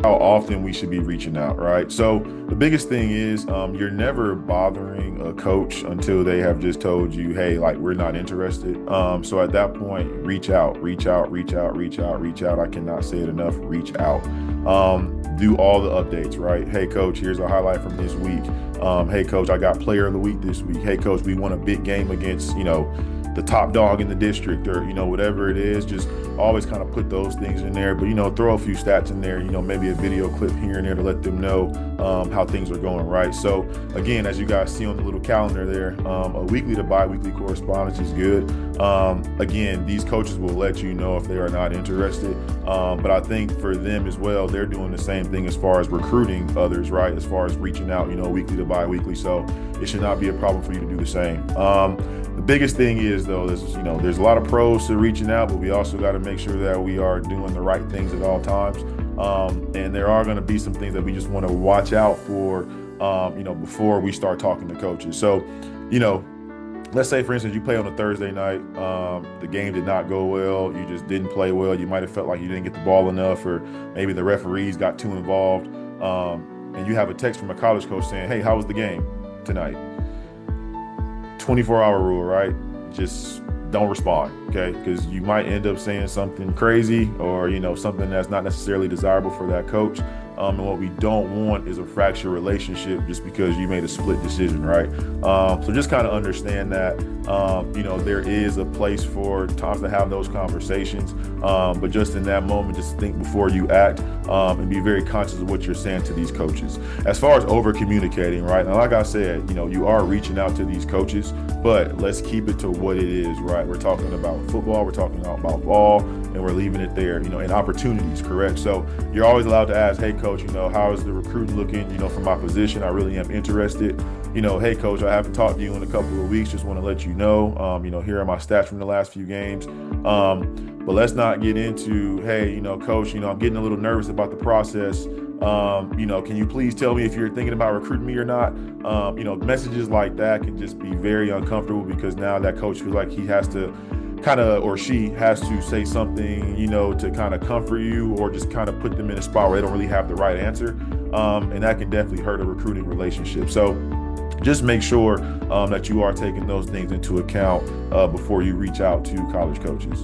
how often we should be reaching out, right? So the biggest thing is you're never bothering a coach until they have just told you, hey, like we're not interested. So at that point, reach out, reach out, reach out, reach out, reach out. I cannot say it enough. Reach out. Do all the updates, right? Hey, coach, here's a highlight from this week. Hey, coach, I got player of the week this week. Hey, coach, we won a big game against, the top dog in the district, or whatever it is. Just always kind of put those things in there, but throw a few stats in there, maybe a video clip here and there to let them know how things are going, right? So again, as you guys see on the little calendar there, a weekly to bi-weekly correspondence is good. Again, these coaches will let you know if they are not interested, but I think for them as well, they're doing the same thing as far as recruiting others, right? As far as reaching out, weekly to bi-weekly. So it should not be a problem for you to do the same. The biggest thing is, though, there's a lot of pros to reaching out, but we also got to make sure that we are doing the right things at all times. And there are going to be some things that we just want to watch out for, before we start talking to coaches. So, let's say, for instance, you play on a Thursday night, the game did not go well, you just didn't play well, you might have felt like you didn't get the ball enough, or maybe the referees got too involved, and you have a text from a college coach saying, hey, how was the game tonight? 24-hour rule, right? Just don't respond, okay? Because you might end up saying something crazy, or something that's not necessarily desirable for that coach. And what we don't want is a fractured relationship just because you made a split decision, right? So just kind of understand that, there is a place for times to have those conversations, but just in that moment, just think before you act, and be very conscious of what you're saying to these coaches. As far as over communicating, right? Now, like I said, you are reaching out to these coaches, but let's keep it to what it is, right? We're talking about football, we're talking about ball, and we're leaving it there, and opportunities, correct? So you're always allowed to ask, hey, coach, how is the recruiting looking, for my position? I really am interested. Hey, coach, I haven't talked to you in a couple of weeks. Just want to let you know, here are my stats from the last few games. But let's not get into, hey, coach, I'm getting a little nervous about the process. Can you please tell me if you're thinking about recruiting me or not? Messages like that can just be very uncomfortable, because now that coach feels like he has to or she has to say something, to kind of comfort you, or just kind of put them in a spot where they don't really have the right answer. And that can definitely hurt a recruiting relationship. So just make sure that you are taking those things into account before you reach out to college coaches.